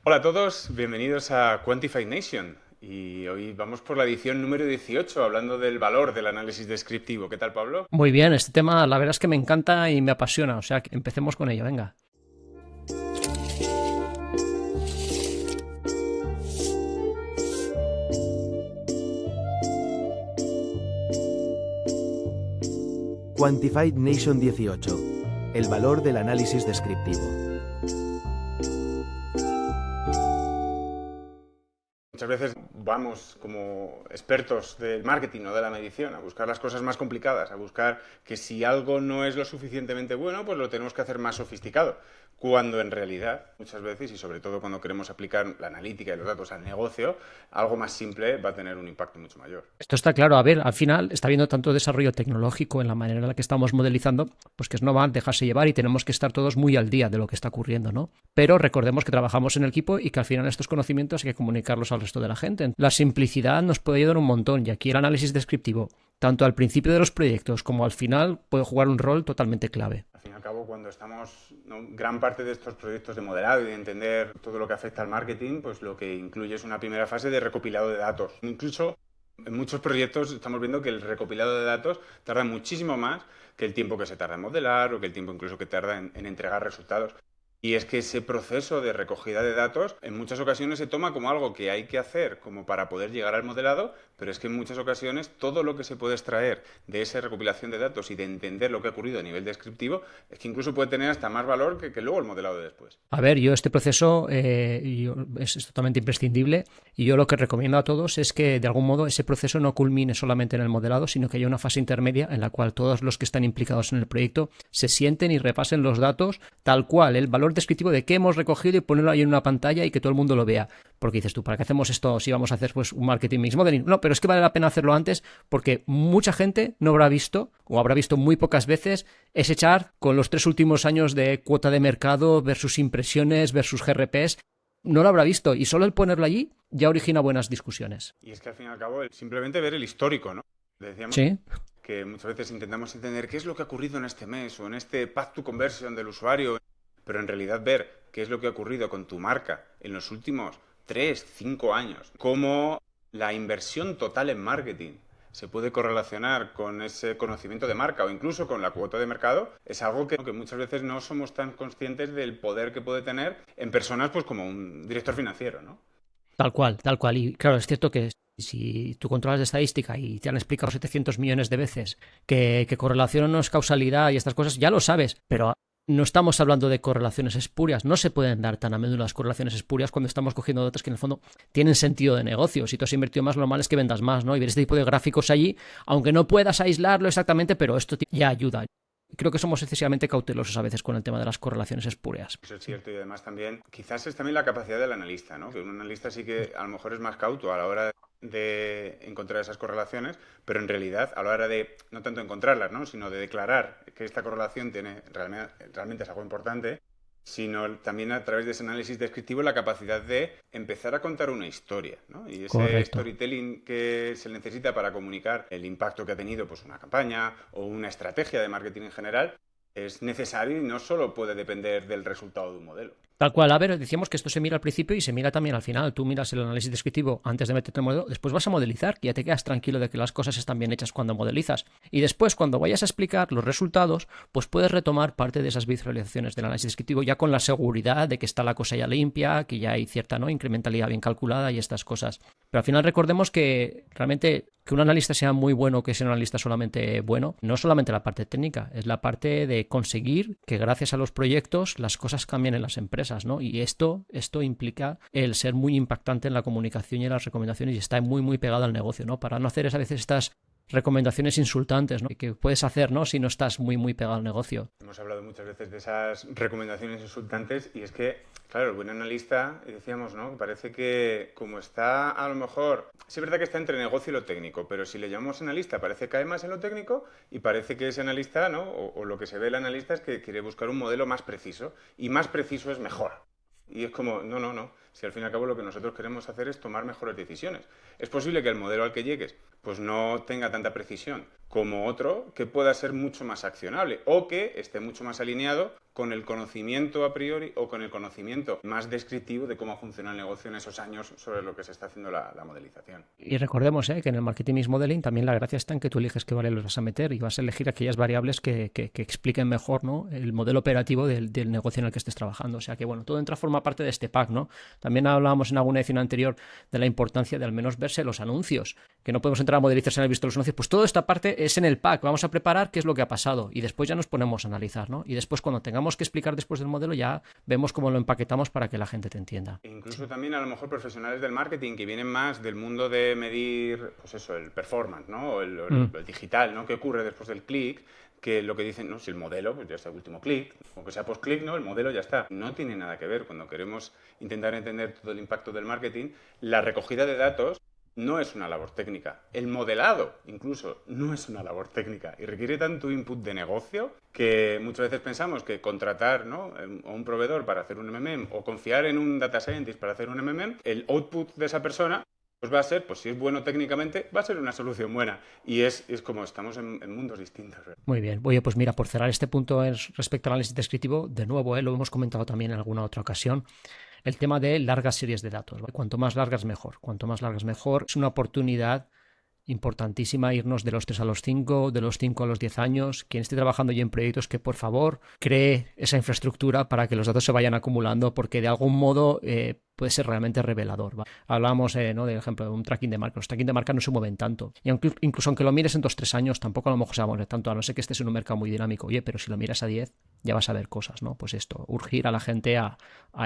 Hola a todos, bienvenidos a Quantified Nation. Y hoy vamos por la edición número 18, hablando del valor del análisis descriptivo. ¿Qué tal, Pablo? Muy bien, este tema la verdad es que me encanta y me apasiona, o sea, que empecemos con ello, venga. Quantified Nation 18. El valor del análisis descriptivo. Muchas veces vamos como expertos del marketing o de la medición a buscar las cosas más complicadas, a buscar que si algo no es lo suficientemente bueno, pues lo tenemos que hacer más sofisticado. Cuando en realidad, muchas veces, y sobre todo cuando queremos aplicar la analítica y los datos al negocio, algo más simple va a tener un impacto mucho mayor. Esto está claro, a ver, al final está habiendo tanto desarrollo tecnológico en la manera en la que estamos modelizando, pues que no va a dejarse llevar y tenemos que estar todos muy al día de lo que está ocurriendo, ¿no? Pero recordemos que trabajamos en el equipo y que al final estos conocimientos hay que comunicarlos al resto de la gente. La simplicidad nos puede ayudar un montón y aquí el análisis descriptivo, tanto al principio de los proyectos como al final, puede jugar un rol totalmente clave. Al fin y al cabo, cuando estamos, ¿no? Gran parte de estos proyectos de modelado y de entender todo lo que afecta al marketing, pues lo que incluye es una primera fase de recopilado de datos. Incluso en muchos proyectos estamos viendo que el recopilado de datos tarda muchísimo más que el tiempo que se tarda en modelar o que el tiempo incluso que tarda en entregar resultados. Y es que ese proceso de recogida de datos en muchas ocasiones se toma como algo que hay que hacer como para poder llegar al modelado, pero es que en muchas ocasiones todo lo que se puede extraer de esa recopilación de datos y de entender lo que ha ocurrido a nivel descriptivo es que incluso puede tener hasta más valor que luego el modelado de después. A ver, yo este proceso es totalmente imprescindible y yo lo que recomiendo a todos es que de algún modo ese proceso no culmine solamente en el modelado, sino que haya una fase intermedia en la cual todos los que están implicados en el proyecto se sienten y repasen los datos tal cual, el valor descriptivo de qué hemos recogido y ponerlo ahí en una pantalla y que todo el mundo lo vea. Porque dices tú, ¿para qué hacemos esto si vamos a hacer pues un marketing mix modeling? No, pero es que vale la pena hacerlo antes porque mucha gente no habrá visto o habrá visto muy pocas veces ese chart con los 3 últimos años de cuota de mercado versus impresiones versus GRPs. No lo habrá visto y solo el ponerlo allí ya origina buenas discusiones. Y es que al fin y al cabo simplemente ver el histórico, ¿no? Decíamos Sí. que muchas veces intentamos entender qué es lo que ha ocurrido en este mes o en este path to conversion del usuario, pero en realidad ver qué es lo que ha ocurrido con tu marca en los últimos 3, 5 años, cómo la inversión total en marketing se puede correlacionar con ese conocimiento de marca o incluso con la cuota de mercado, es algo que muchas veces no somos tan conscientes del poder que puede tener en personas pues como un director financiero, ¿no? Tal cual, tal cual. Y claro, es cierto que si tú controlas de estadística y te han explicado 700 millones de veces que correlación no es causalidad y estas cosas, ya lo sabes, pero no estamos hablando de correlaciones espurias. No se pueden dar tan a menudo las correlaciones espurias cuando estamos cogiendo datos que en el fondo tienen sentido de negocio. Si tú has invertido más, lo normal es que vendas más, ¿no? Y ver este tipo de gráficos allí, aunque no puedas aislarlo exactamente, pero esto ya ayuda. Creo que somos excesivamente cautelosos a veces con el tema de las correlaciones espurias. Eso es cierto y además también, quizás es también la capacidad del analista, ¿no? Que un analista sí que a lo mejor es más cauto a la hora de encontrar esas correlaciones, pero en realidad a la hora de, no tanto encontrarlas, ¿no? Sino de declarar que esta correlación tiene realmente es algo importante, sino también a través de ese análisis descriptivo la capacidad de empezar a contar una historia, ¿no? Y ese Correcto. storytelling que se necesita para comunicar el impacto que ha tenido pues, una campaña o una estrategia de marketing en general es necesario y no solo puede depender del resultado de un modelo. Tal cual, a ver, decíamos que esto se mira al principio y se mira también al final. Tú miras el análisis descriptivo antes de meterte en el modelo, después vas a modelizar, que ya te quedas tranquilo de que las cosas están bien hechas cuando modelizas. Y después, cuando vayas a explicar los resultados, pues puedes retomar parte de esas visualizaciones del análisis descriptivo ya con la seguridad de que está la cosa ya limpia, que ya hay cierta, ¿no?, incrementalidad bien calculada y estas cosas. Pero al final recordemos que realmente que un analista sea muy bueno, que sea un analista solamente bueno, no solamente la parte técnica, es la parte de conseguir que gracias a los proyectos las cosas cambien en las empresas, ¿no? Y esto implica el ser muy impactante en la comunicación y en las recomendaciones y está muy, muy pegado al negocio, ¿no? Para no hacer a veces estas recomendaciones insultantes, ¿no?, que puedes hacer, ¿no?, si no estás muy, muy pegado al negocio. Hemos hablado muchas veces de esas recomendaciones insultantes y es que, claro, el buen analista, decíamos, ¿no? Parece que como está a lo mejor, sí es verdad que está entre negocio y lo técnico, pero si le llamamos analista parece que cae más en lo técnico y parece que ese analista, ¿no? O lo que se ve el analista es que quiere buscar un modelo más preciso y más preciso es mejor. Y es como, no, no, no. Si al fin y al cabo lo que nosotros queremos hacer es tomar mejores decisiones. Es posible que el modelo al que llegues pues no tenga tanta precisión como otro que pueda ser mucho más accionable o que esté mucho más alineado con el conocimiento a priori o con el conocimiento más descriptivo de cómo funciona el negocio en esos años sobre lo que se está haciendo la modelización. Y recordemos que en el Marketing Mix Modeling también la gracia está en que tú eliges qué variables vas a meter y vas a elegir aquellas variables que expliquen mejor, ¿no?, el modelo operativo del negocio en el que estés trabajando. O sea que, bueno, todo forma parte de este pack, ¿no? También hablábamos en alguna edición anterior de la importancia de al menos verse los anuncios, que no podemos entrar a modelizar sin haber visto los anuncios. Pues toda esta parte es en el pack. Vamos a preparar qué es lo que ha pasado y después ya nos ponemos a analizar, ¿no? Y después, cuando tengamos que explicar después del modelo, ya vemos cómo lo empaquetamos para que la gente te entienda. E incluso también a lo mejor profesionales del marketing que vienen más del mundo de medir, pues eso, el performance, ¿no? O el digital, ¿no? ¿Qué ocurre después del clic? Que lo que dicen, no, si el modelo, pues ya está el último clic, aunque sea post-clic, ¿no? El modelo ya está. No tiene nada que ver. Cuando queremos intentar entender todo el impacto del marketing, la recogida de datos no es una labor técnica. El modelado, incluso, no es una labor técnica y requiere tanto input de negocio que muchas veces pensamos que contratar, ¿no?, a un proveedor para hacer un MMM o confiar en un data scientist para hacer un MMM, el output de esa persona pues va a ser, pues si es bueno técnicamente, va a ser una solución buena. Y es como estamos en mundos distintos, ¿verdad? Muy bien. Oye, pues mira, por cerrar este punto respecto al análisis descriptivo, de nuevo, lo hemos comentado también en alguna otra ocasión, el tema de largas series de datos, ¿vale? Cuanto más largas, mejor. Cuanto más largas, mejor. Es una oportunidad importantísima irnos de los 3 a los 5, de los 5 a los 10 años. Quien esté trabajando ya en proyectos, que por favor cree esa infraestructura para que los datos se vayan acumulando, porque de algún modo puede ser realmente revelador, ¿vale? Hablamos ¿no?, del ejemplo de un tracking de marca. Los tracking de marca no se mueven tanto. Y incluso aunque lo mires en 2-3 años, tampoco a lo mejor se va a mover tanto, a no ser que estés en un mercado muy dinámico. Oye, pero si lo miras a 10, ya vas a ver cosas, ¿no? Pues esto, urgir a la gente a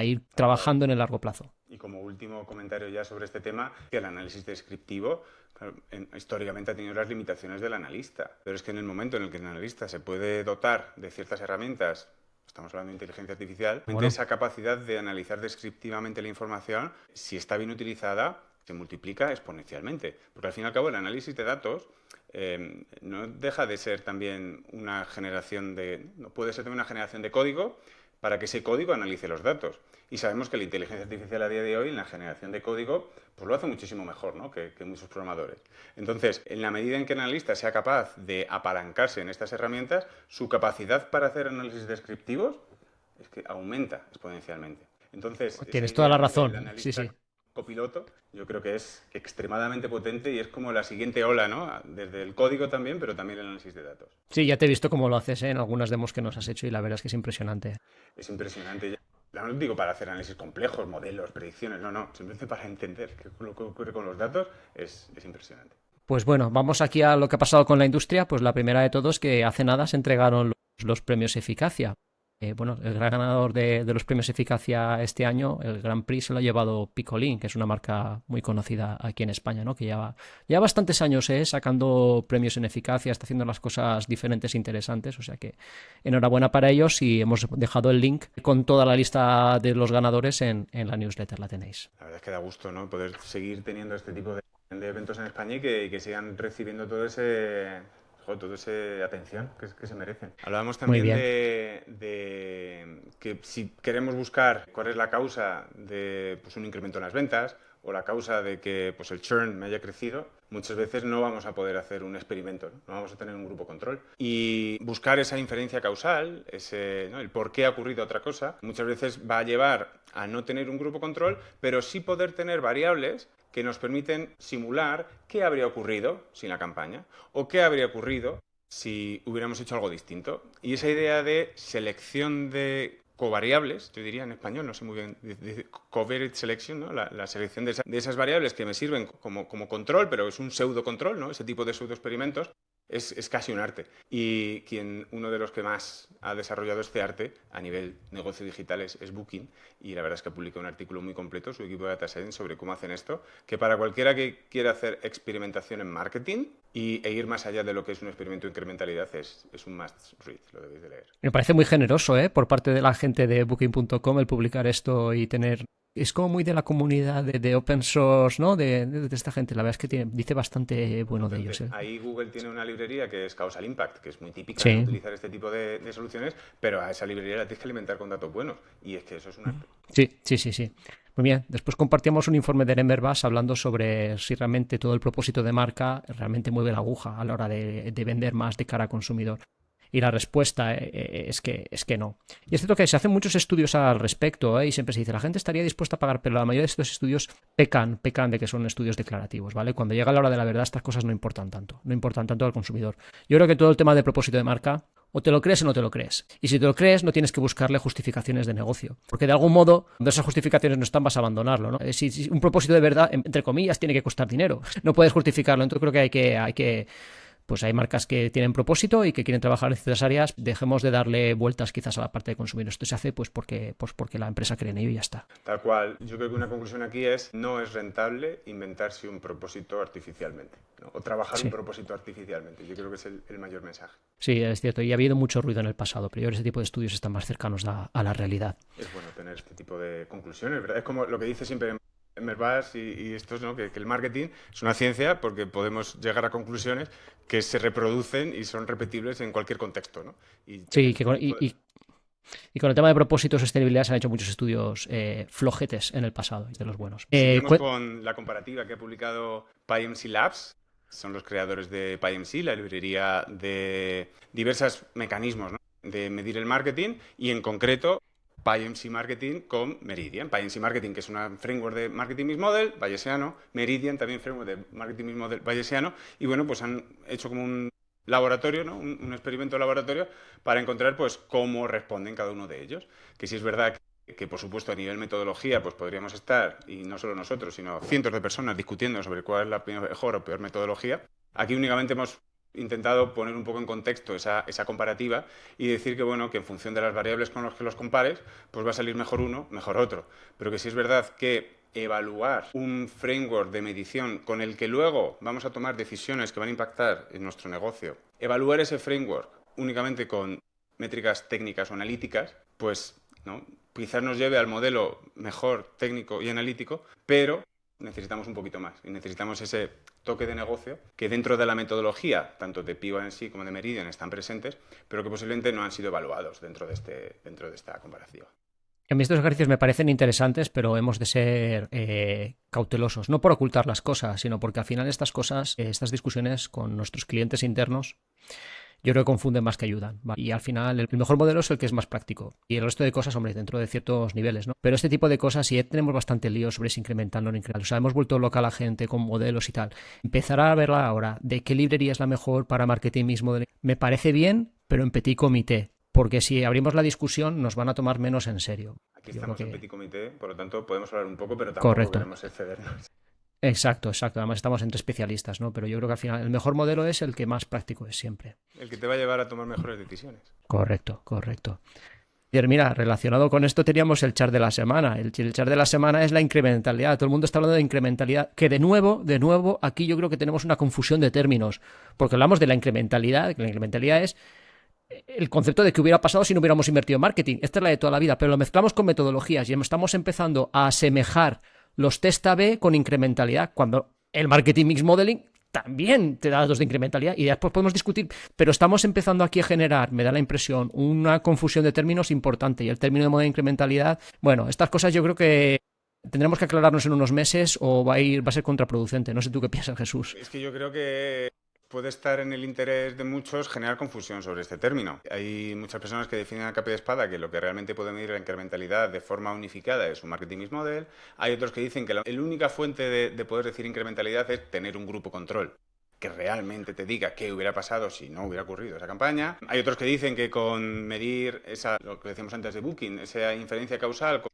ir trabajando en el largo plazo. Y como último comentario ya sobre este tema, que el análisis descriptivo, claro, históricamente ha tenido las limitaciones del analista, pero es que en el momento en el que el analista se puede dotar de ciertas herramientas, estamos hablando de inteligencia artificial, bueno, esa capacidad de analizar descriptivamente la información, si está bien utilizada, se multiplica exponencialmente. Porque al fin y al cabo el análisis de datos no deja de ser también una generación no puede ser también una generación de código para que ese código analice los datos. Y sabemos que la inteligencia artificial a día de hoy, en la generación de código, pues lo hace muchísimo mejor, ¿no?, que muchos programadores. Entonces, en la medida en que el analista sea capaz de apalancarse en estas herramientas, su capacidad para hacer análisis descriptivos es que aumenta exponencialmente. Entonces, tienes toda la razón. Sí. Copiloto, yo creo que es extremadamente potente y es como la siguiente ola, ¿no? Desde el código también, pero también el análisis de datos. Sí, ya te he visto cómo lo haces en algunas demos que nos has hecho y la verdad es que es impresionante. Es impresionante. No digo para hacer análisis complejos, modelos, predicciones, no, simplemente para entender lo que ocurre con los datos es impresionante. Pues bueno, vamos aquí a lo que ha pasado con la industria. Pues la primera de todo es que hace nada se entregaron los premios Eficacia. Bueno, el gran ganador de los premios Eficacia este año, el Grand Prix, se lo ha llevado Picolín, que es una marca muy conocida aquí en España, ¿no?, que lleva bastantes años sacando premios en eficacia, está haciendo las cosas diferentes e interesantes, o sea que enhorabuena para ellos, y hemos dejado el link con toda la lista de los ganadores en la newsletter, la tenéis. La verdad es que da gusto, ¿no?, poder seguir teniendo este tipo de eventos en España y que sigan recibiendo toda esa atención que se merecen. Hablábamos también de que si queremos buscar cuál es la causa de pues, un incremento en las ventas o la causa de que pues, el churn me haya crecido, muchas veces no vamos a poder hacer un experimento, no vamos a tener un grupo control. Y buscar esa inferencia causal, el por qué ha ocurrido otra cosa, muchas veces va a llevar a no tener un grupo control, pero sí poder tener variables que nos permiten simular qué habría ocurrido sin la campaña o qué habría ocurrido si hubiéramos hecho algo distinto. Y esa idea de selección de covariables, yo diría en español, no sé muy bien, covariate selection, ¿no?, la selección de esas variables que me sirven como control, pero es un pseudo control, ¿no?, ese tipo de pseudo experimentos. Es casi un arte. Y uno de los que más ha desarrollado este arte a nivel negocio digital es Booking. Y la verdad es que publica un artículo muy completo, su equipo de Data Science, sobre cómo hacen esto, que para cualquiera que quiera hacer experimentación en marketing e ir más allá de lo que es un experimento de incrementalidad es un must read, lo debéis de leer. Me parece muy generoso por parte de la gente de Booking.com el publicar esto y tener... Es como muy de la comunidad de open source, ¿no?, de esta gente. La verdad es que dice bastante bueno de ellos. Ahí Google tiene una librería que es Causal Impact, que es muy típica de utilizar este tipo de soluciones, pero a esa librería la tienes que alimentar con datos buenos. Y es que eso es un arte. Sí. Muy bien, después compartíamos un informe de Nemmerbas hablando sobre si realmente todo el propósito de marca realmente mueve la aguja a la hora de vender más de cara al consumidor. Y la respuesta es que no. Y es cierto que se hacen muchos estudios al respecto, y siempre se dice, la gente estaría dispuesta a pagar, pero la mayoría de estos estudios pecan de que son estudios declarativos, ¿vale? Cuando llega la hora de la verdad, estas cosas no importan tanto al consumidor. Yo creo que todo el tema de propósito de marca, o te lo crees o no te lo crees. Y si te lo crees, no tienes que buscarle justificaciones de negocio. Porque de algún modo, cuando esas justificaciones no están, vas a abandonarlo, ¿no? Si un propósito de verdad, entre comillas, tiene que costar dinero. No puedes justificarlo. Entonces creo que hay que pues hay marcas que tienen propósito y que quieren trabajar en ciertas áreas. Dejemos de darle vueltas quizás a la parte de consumidor. Esto se hace pues porque la empresa cree en ello y ya está. Tal cual. Yo creo que una conclusión aquí es no es rentable inventarse un propósito artificialmente, ¿no? O trabajar un propósito artificialmente. Yo creo que es el mayor mensaje. Sí, es cierto. Y ha habido mucho ruido en el pasado, pero yo creo que ese tipo de estudios están más cercanos a la realidad. Es bueno tener este tipo de conclusiones, ¿verdad? Es como lo que dice siempre Mervas y estos, ¿no? Que el marketing es una ciencia porque podemos llegar a conclusiones que se reproducen y son repetibles en cualquier contexto, ¿no? Sí, y con el tema de propósito y sostenibilidad se han hecho muchos estudios flojetes en el pasado, de los buenos. Seguimos con la comparativa que ha publicado PyMC Labs. Son los creadores de PyMC, la librería de diversos mecanismos, ¿no? De medir el marketing y en concreto PyMC Marketing con Meridian. PyMC Marketing, que es una framework de Marketing Mix Model, bayesiano. Meridian, también framework de Marketing Mix Model, bayesiano. Y bueno, pues han hecho como un laboratorio, ¿no? Un experimento laboratorio para encontrar pues cómo responden cada uno de ellos. Que sí es verdad que por supuesto a nivel metodología pues podríamos estar, y no solo nosotros, sino cientos de personas discutiendo sobre cuál es la mejor o peor metodología. Aquí únicamente hemos intentado poner un poco en contexto esa comparativa y decir que, bueno, que en función de las variables con las que los compares, pues va a salir mejor uno, mejor otro. Pero que sí es verdad que evaluar un framework de medición con el que luego vamos a tomar decisiones que van a impactar en nuestro negocio, evaluar ese framework únicamente con métricas técnicas o analíticas, pues, ¿no? Quizás nos lleve al modelo mejor técnico y analítico, pero necesitamos un poquito más y necesitamos ese toque de negocio que dentro de la metodología, tanto de PyMC como de Meridian, están presentes, pero que posiblemente no han sido evaluados dentro de esta comparativa. A mí estos ejercicios me parecen interesantes, pero hemos de ser cautelosos, no por ocultar las cosas, sino porque al final estas cosas, estas discusiones con nuestros clientes internos, yo creo que confunden más que ayudan, ¿vale? Y al final el mejor modelo es el que es más práctico. Y el resto de cosas, hombre, dentro de ciertos niveles, ¿no? Pero este tipo de cosas, sí tenemos bastante lío sobre si incremental o no incremental. O sea, hemos vuelto loca a la gente con modelos y tal. Empezar a verla ahora de qué librería es la mejor para marketing mismo, me parece bien, pero en petit comité. Porque si abrimos la discusión nos van a tomar menos en serio. Aquí estamos en petit comité, por lo tanto podemos hablar un poco, pero tampoco queremos excedernos. Exacto. Además estamos entre especialistas, ¿no? Pero yo creo que al final el mejor modelo es el que más práctico es siempre. El que te va a llevar a tomar mejores decisiones. Correcto. Y mira, relacionado con esto teníamos el chart de la semana. El chart de la semana es la incrementalidad. Todo el mundo está hablando de incrementalidad, que de nuevo, aquí yo creo que tenemos una confusión de términos. Porque hablamos de la incrementalidad, que la incrementalidad es el concepto de que hubiera pasado si no hubiéramos invertido en marketing. Esta es la de toda la vida, pero lo mezclamos con metodologías y estamos empezando a asemejar los test A/B con incrementalidad, cuando el marketing mix modeling también te da datos de incrementalidad y después podemos discutir, pero estamos empezando aquí a generar, me da la impresión, una confusión de términos importante y el término de modelo de incrementalidad, bueno, estas cosas yo creo que tendremos que aclararnos en unos meses o va a ser contraproducente. No sé tú qué piensas, Jesús. Es que yo creo que puede estar en el interés de muchos generar confusión sobre este término. Hay muchas personas que definen a capa y espada que lo que realmente puede medir la incrementalidad de forma unificada es un marketing mix model. Hay otros que dicen que la única fuente de poder decir incrementalidad es tener un grupo control que realmente te diga qué hubiera pasado si no hubiera ocurrido esa campaña. Hay otros que dicen que con medir lo que decíamos antes de Booking, esa inferencia causal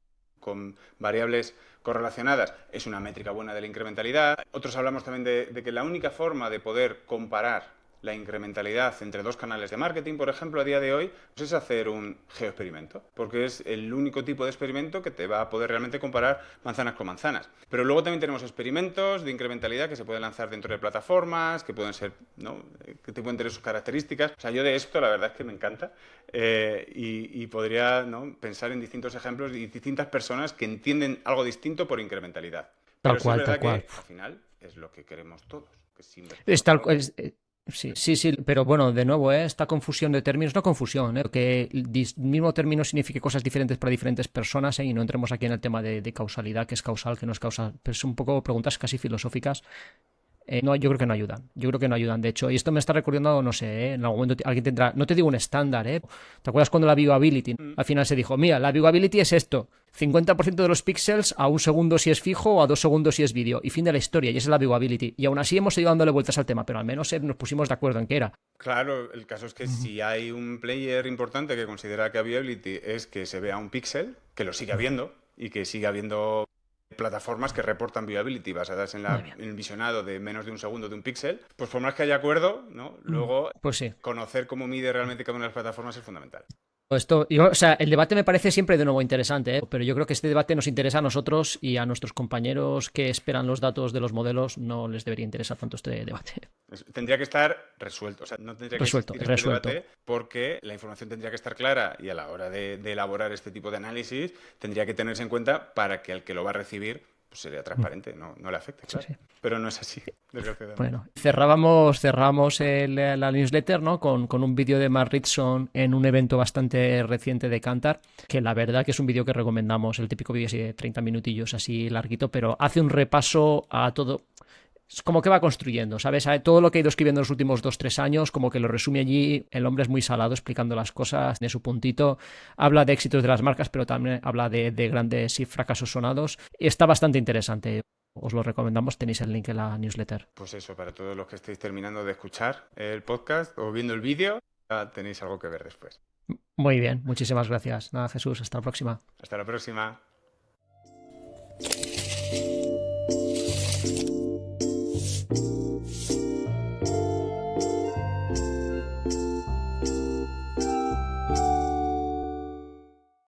con variables correlacionadas es una métrica buena de la incrementalidad. Otros hablamos también de que la única forma de poder comparar la incrementalidad entre dos canales de marketing, por ejemplo, a día de hoy, pues es hacer un geoexperimento, porque es el único tipo de experimento que te va a poder realmente comparar manzanas con manzanas. Pero luego también tenemos experimentos de incrementalidad que se pueden lanzar dentro de plataformas, que pueden ser, ¿no?, que te pueden tener sus características. O sea, yo de esto la verdad es que me encanta y podría, ¿no?, pensar en distintos ejemplos y distintas personas que entienden algo distinto por incrementalidad. Pero sí es verdad que al final es lo que queremos todos. Que Sí, sí, sí, pero bueno, de nuevo, esta confusión de términos, no confusión, que el mismo término signifique cosas diferentes para diferentes personas, y no entremos aquí en el tema de causalidad, que es causal, que no es causal, pero es un poco preguntas casi filosóficas. No, yo creo que no ayudan. Yo creo que no ayudan, de hecho. Y esto me está recordando, no sé, en algún momento alguien tendrá, no te digo un estándar, ¿eh? ¿Te acuerdas cuando la viewability? Mm. Al final se dijo, mira, la viewability es esto: 50% de los píxeles a un segundo si es fijo o a 2 segundos si es vídeo. Y fin de la historia, y esa es la viewability. Y aún así hemos ido dándole vueltas al tema, pero al menos nos pusimos de acuerdo en qué era. Claro, el caso es que si hay un player importante que considera que viewability es que se vea un píxel, que lo siga viendo y que siga habiendo plataformas que reportan viewability basadas en, Muy bien. en el visionado de menos de un segundo de un píxel, pues por más que haya acuerdo, ¿no? Luego Pues sí. conocer cómo mide realmente cada una de las plataformas es fundamental. O sea, el debate me parece siempre de nuevo interesante, pero yo creo que este debate nos interesa a nosotros, y a nuestros compañeros que esperan los datos de los modelos no les debería interesar tanto este debate. Tendría que estar resuelto, o sea, no tendría que Resuelto, existir este resuelto. debate porque la información tendría que estar clara y a la hora de elaborar este tipo de análisis tendría que tenerse en cuenta para que al que lo va a recibir pues sería transparente, no le afecte, Sí, claro. sí. Pero no es así, desgraciadamente. Bueno, cerramos la newsletter, ¿no? Con un vídeo de Mark Ritson en un evento bastante reciente de Kantar, que la verdad que es un vídeo que recomendamos, el típico vídeo así de 30 minutillos, así larguito, pero hace un repaso a todo. Es como que va construyendo, ¿sabes? Todo lo que ha ido escribiendo en los últimos 2 o 3 años, como que lo resume allí. El hombre es muy salado explicando las cosas de su puntito. Habla de éxitos de las marcas, pero también habla de grandes y fracasos sonados. Y está bastante interesante. Os lo recomendamos, tenéis el link en la newsletter. Pues eso, para todos los que estéis terminando de escuchar el podcast o viendo el vídeo, ya tenéis algo que ver después. Muy bien, muchísimas gracias. Nada, Jesús, hasta la próxima. Hasta la próxima.